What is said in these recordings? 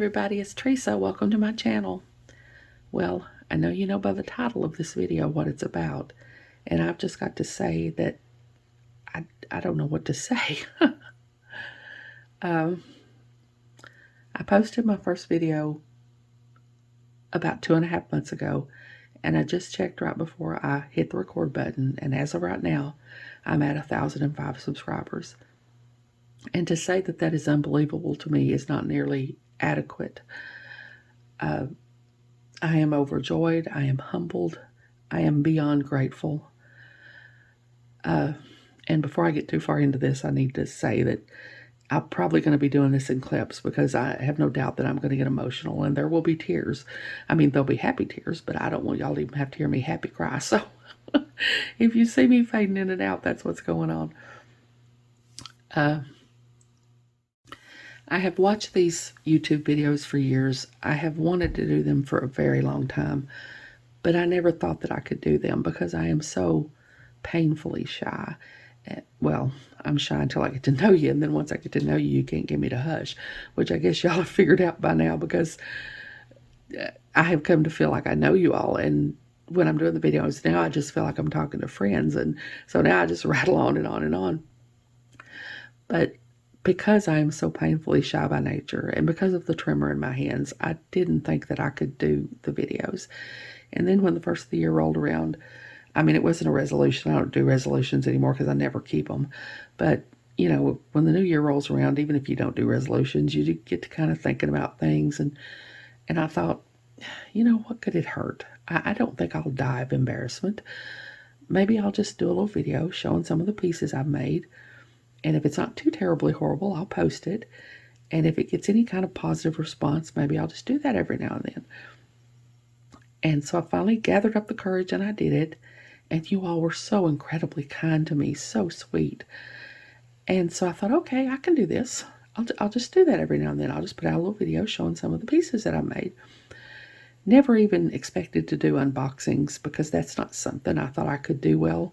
everybody, it's Teresa. Welcome to my channel. Well, I know you know by the title of this video what it's about, and I've just got to say that I don't know what to say. I posted my first video about 2.5 months ago, and I just checked right before I hit the record button, and as of right now, I'm at 1,005 subscribers. And to say that that is unbelievable to me is not nearly adequate. I am overjoyed. I am humbled. I am beyond grateful. And before I get too far into this, I need to say that I'm probably going to be doing this in clips because I have no doubt that I'm going to get emotional and there will be tears. I mean, there'll be happy tears, but I don't want y'all to even have to hear me happy cry. So if you see me fading in and out, that's what's going on. I have watched these YouTube videos for years. I have wanted to do them for a very long time, but I never thought that I could do them because I am so painfully shy. Well, I'm shy until I get to know you, and then once I get to know you, you can't get me to hush, which I guess y'all have figured out by now because I have come to feel like I know you all, and when I'm doing the videos now, I just feel like I'm talking to friends, and so now I just rattle on and on and on. But because I am so painfully shy by nature, and because of the tremor in my hands, I didn't think that I could do the videos. And then when the first of the year rolled around, I mean, it wasn't a resolution. I don't do resolutions anymore because I never keep them. But, you know, when the new year rolls around, even if you don't do resolutions, you get to kind of thinking about things. And I thought, you know, what could it hurt? I don't think I'll die of embarrassment. Maybe I'll just do a little video showing some of the pieces I've made. And if it's not too terribly horrible, I'll post it. And if it gets any kind of positive response, maybe I'll just do that every now and then. And so I finally gathered up the courage and I did it. And you all were so incredibly kind to me, so sweet. And so I thought, okay, I can do this. I'll just do that every now and then. I'll just put out a little video showing some of the pieces that I made. Never even expected to do unboxings because that's not something I thought I could do well.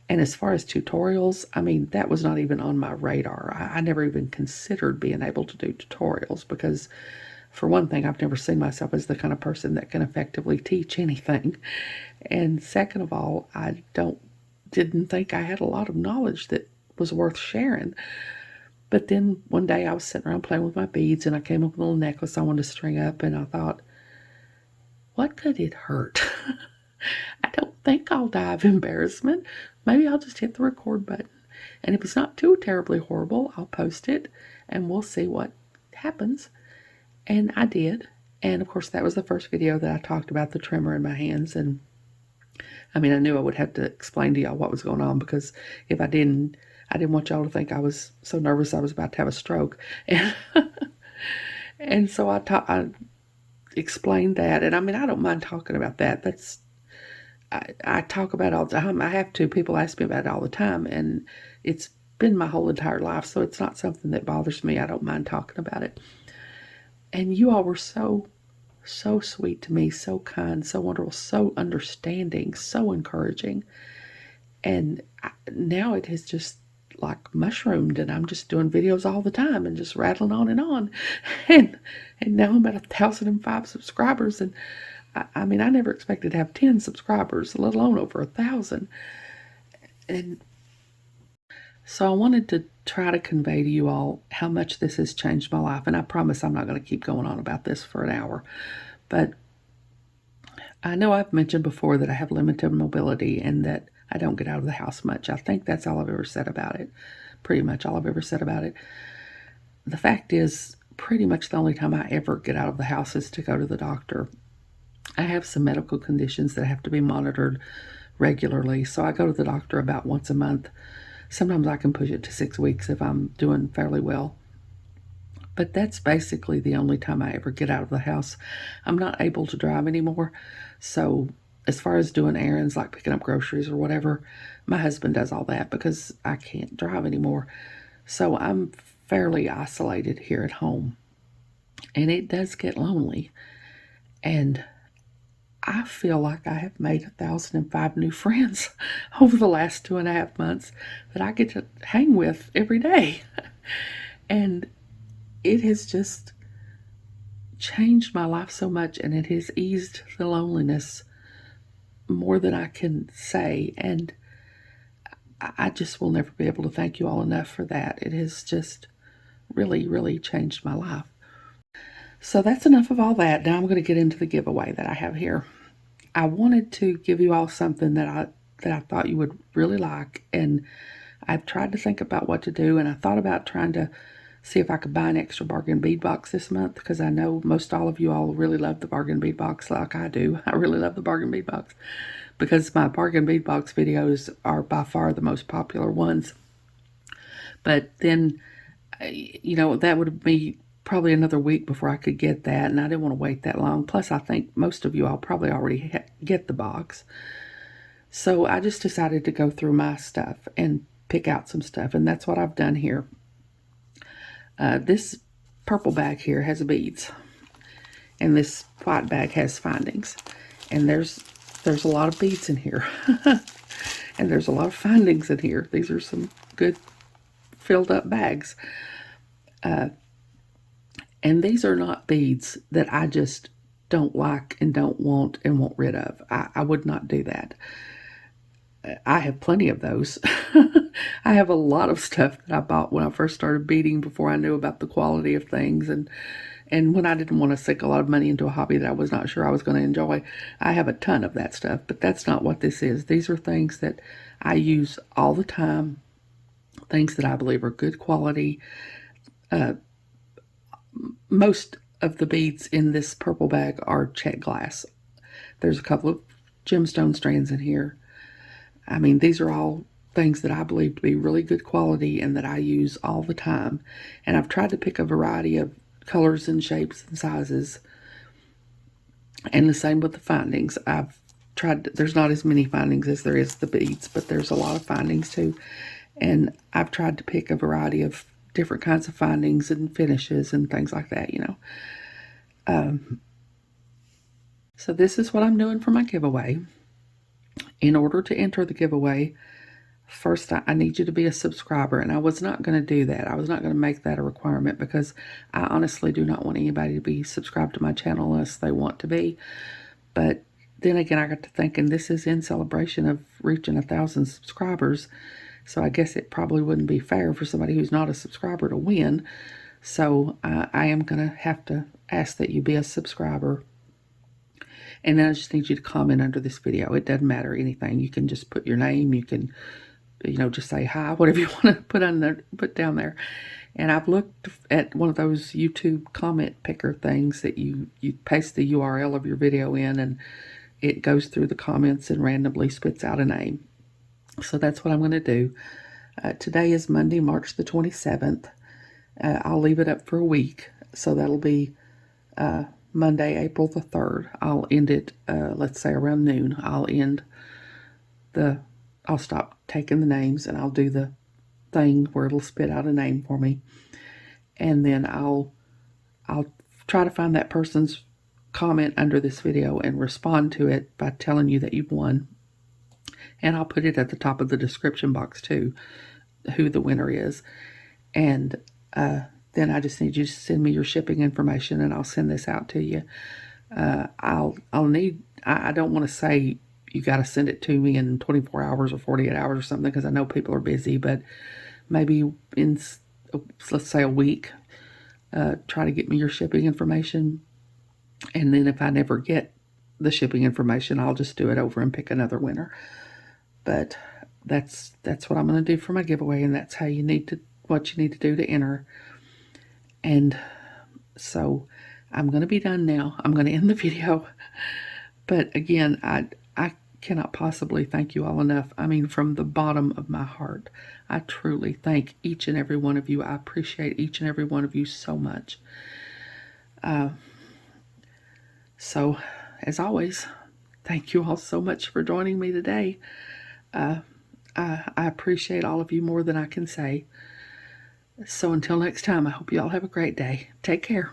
And as far as tutorials, I mean, that was not even on my radar. I never even considered being able to do tutorials because, for one thing, I've never seen myself as the kind of person that can effectively teach anything. And second of all, I didn't think I had a lot of knowledge that was worth sharing. But then one day I was sitting around playing with my beads and I came up with a little necklace I wanted to string up, and I thought, what could it hurt? I don't think I'll die of embarrassment. Maybe I'll just hit the record button. And if it's not too terribly horrible, I'll post it and we'll see what happens. And I did. And of course, that was the first video that I talked about the tremor in my hands. And I mean, I knew I would have to explain to y'all what was going on because if I didn't want y'all to think I was so nervous I was about to have a stroke. And so I explained that. And I mean, I don't mind talking about that. I talk about it all the time. I have to. People ask me about it all the time, and it's been my whole entire life, so it's not something that bothers me. I don't mind talking about it. And you all were so sweet to me, so kind, so wonderful, so understanding, so encouraging. And now it has just like mushroomed, and I'm just doing videos all the time and just rattling on and on. And now I'm at 1,005 subscribers, and I mean, I never expected to have 10 subscribers, let alone over 1,000. And so I wanted to try to convey to you all how much this has changed my life. And I promise I'm not going to keep going on about this for an hour. But I know I've mentioned before that I have limited mobility and that I don't get out of the house much. I think that's all I've ever said about it. Pretty much all I've ever said about it. The fact is, pretty much the only time I ever get out of the house is to go to the doctor. I have some medical conditions that have to be monitored regularly, so I go to the doctor about once a month. Sometimes I can push it to 6 weeks if I'm doing fairly well. But that's basically the only time I ever get out of the house. I'm not able to drive anymore, so as far as doing errands like picking up groceries or whatever, my husband does all that because I can't drive anymore. So I'm fairly isolated here at home, and it does get lonely. And I feel like I have made 1,005 new friends over the last 2.5 months that I get to hang with every day. And it has just changed my life so much, and it has eased the loneliness more than I can say. And I just will never be able to thank you all enough for that. It has just really, really changed my life. So that's enough of all that. Now I'm going to get into the giveaway that I have here. I wanted to give you all something that I thought you would really like, and I've tried to think about what to do, and I thought about trying to see if I could buy an extra bargain bead box this month, because I know most all of you all really love the bargain bead box like I do. I really love the bargain bead box because my bargain bead box videos are by far the most popular ones. But then, you know, that would be probably another week before I could get that, and I didn't want to wait that long. Plus, I think most of you all probably already get the box. So I just decided to go through my stuff and pick out some stuff, and that's what I've done here. This purple bag here has beads, and this white bag has findings. And there's a lot of beads in here, and there's a lot of findings in here. These are some good filled up bags. And these are not beads that I just don't like and don't want and want rid of. I would not do that. I have plenty of those. I have a lot of stuff that I bought when I first started beading before I knew about the quality of things, and when I didn't want to sink a lot of money into a hobby that I was not sure I was going to enjoy. I have a ton of that stuff, but that's not what this is. These are things that I use all the time, things that I believe are good quality. Most of the beads in this purple bag are check glass. There's a couple of gemstone strands in here. I mean, these are all things that I believe to be really good quality and that I use all the time. And I've tried to pick a variety of colors and shapes and sizes. And the same with the findings. I've tried, there's not as many findings as there is the beads, but there's a lot of findings too. And I've tried to pick a variety of different kinds of findings and finishes and things like that, you know. So this is what I'm doing for my giveaway. In order to enter the giveaway, first I need you to be a subscriber, and I was not going to do that. I was not going to make that a requirement because I honestly do not want anybody to be subscribed to my channel unless they want to be. But then again, I got to thinking this is in celebration of reaching 1,000 subscribers. So I guess it probably wouldn't be fair for somebody who's not a subscriber to win. So I am going to have to ask that you be a subscriber. And then I just need you to comment under this video. It doesn't matter anything. You can just put your name. You can, you know, just say hi, whatever you want to put on there, put down there. And I've looked at one of those YouTube comment picker things that you paste the URL of your video in, and it goes through the comments and randomly spits out a name. So that's what I'm going to do. Today is Monday, March the 27th. I'll leave it up for a week. So that'll be Monday, April the 3rd. I'll end it, let's say around noon. I'll stop taking the names, and I'll do the thing where it'll spit out a name for me. And then I'll try to find that person's comment under this video and respond to it by telling you that you've won. And I'll put it at the top of the description box too, who the winner is. And then I just need you to send me your shipping information, and I'll send this out to you. I don't want to say you got to send it to me in 24 hours or 48 hours or something, because I know people are busy, but maybe in, let's say, a week, try to get me your shipping information. And then if I never get the shipping information, I'll just do it over and pick another winner. But that's what I'm going to do for my giveaway, and that's how what you need to do to enter. And so I'm going to be done now. I'm going to end the video. But again, I cannot possibly thank you all enough. I mean, from the bottom of my heart, I truly thank each and every one of you. I appreciate each and every one of you so much. So, as always, thank you all so much for joining me today. I appreciate all of you more than I can say. So until next time, I hope you all have a great day. Take care.